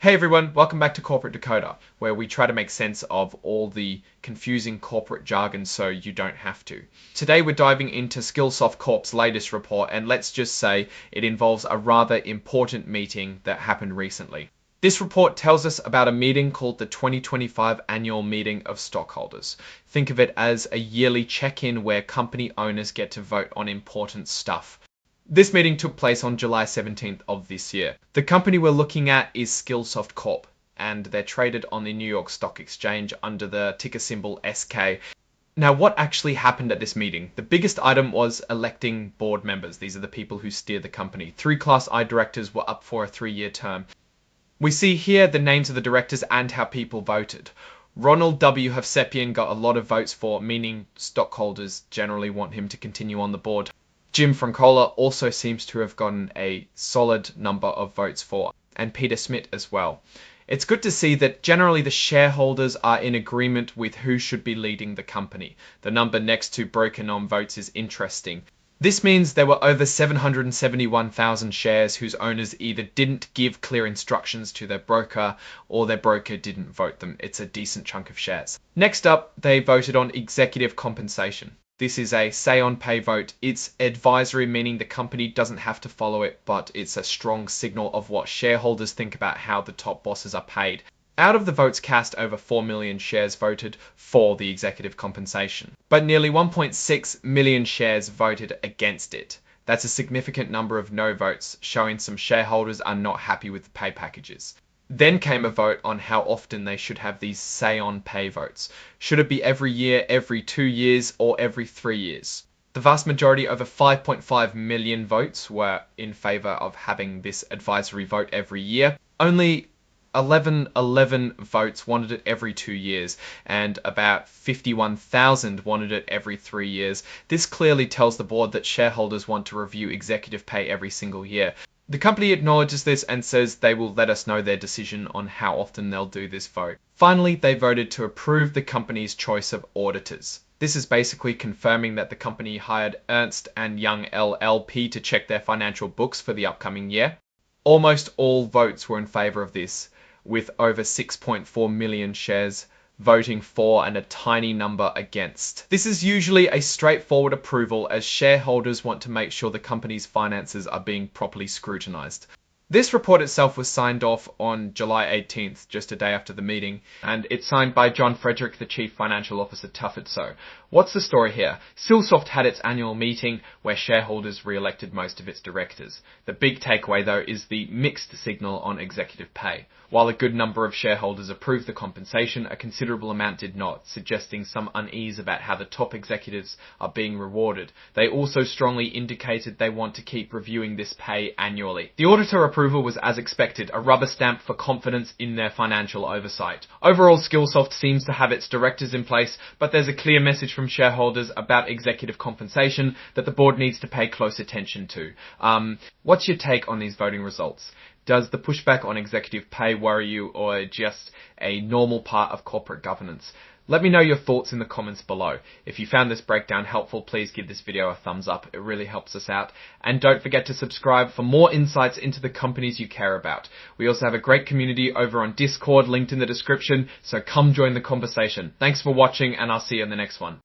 Hey everyone, welcome back to Corporate Decoder, where we try to make sense of all the confusing corporate jargon so you don't have to. Today we're diving into Skillsoft Corp's latest report, and let's just say it involves a rather important meeting that happened recently. This report tells us about a meeting called the 2025 Annual Meeting of Stockholders. Think of it as a yearly check-in where company owners get to vote on important stuff. This meeting took place on July 17th of this year. The company we're looking at is Skillsoft Corp, and they're traded on the New York Stock Exchange under the ticker symbol SK. Now, what actually happened at this meeting? The biggest item was electing board members. These are the people who steer the company. 3 Class I directors were up for a 3-year term. We see here the names of the directors and how people voted. Ronald W. Hovsepian got a lot of votes for, meaning stockholders generally want him to continue on the board. Jim Francola also seems to have gotten a solid number of votes for, and Peter Smith as well. It's good to see that generally the shareholders are in agreement with who should be leading the company. The number next to broken on votes is interesting. This means there were over 771,000 shares whose owners either didn't give clear instructions to their broker or their broker didn't vote them. It's a decent chunk of shares. Next up, they voted on executive compensation. This is a say-on-pay vote. It's advisory, meaning the company doesn't have to follow it, but it's a strong signal of what shareholders think about how the top bosses are paid. Out of the votes cast, over 4 million shares voted for the executive compensation, but nearly 1.6 million shares voted against it. That's a significant number of no votes, showing some shareholders are not happy with the pay packages. Then came a vote on how often they should have these say-on-pay votes. Should it be every year, every 2 years, or every 3 years? The vast majority, over 5.5 million votes, were in favor of having this advisory vote every year. Only 11 votes wanted it every 2 years, and about 51,000 wanted it every 3 years. This clearly tells the board that shareholders want to review executive pay every single year. The company acknowledges this and says they will let us know their decision on how often they'll do this vote. Finally, they voted to approve the company's choice of auditors. This is basically confirming that the company hired Ernst & Young LLP to check their financial books for the upcoming year. Almost all votes were in favor of this, with over 6.4 million shares voting for and a tiny number against. This is usually a straightforward approval, as shareholders want to make sure the company's finances are being properly scrutinized. This report itself was signed off on July 18th, just a day after the meeting, and it's signed by John Frederick, the Chief Financial Officer, Tufford. So, what's the story here? Skillsoft had its annual meeting where shareholders re-elected most of its directors. The big takeaway, though, is the mixed signal on executive pay. While a good number of shareholders approved the compensation, a considerable amount did not, suggesting some unease about how the top executives are being rewarded. They also strongly indicated they want to keep reviewing this pay annually. The auditor approval was as expected, a rubber stamp for confidence in their financial oversight. Overall, Skillsoft seems to have its directors in place, but there's a clear message from shareholders about executive compensation that the board needs to pay close attention to. What's your take on these voting results? Does the pushback on executive pay worry you, or just a normal part of corporate governance? Let me know your thoughts in the comments below. If you found this breakdown helpful, please give this video a thumbs up. It really helps us out. And don't forget to subscribe for more insights into the companies you care about. We also have a great community over on Discord, linked in the description, so come join the conversation. Thanks for watching, and I'll see you in the next one.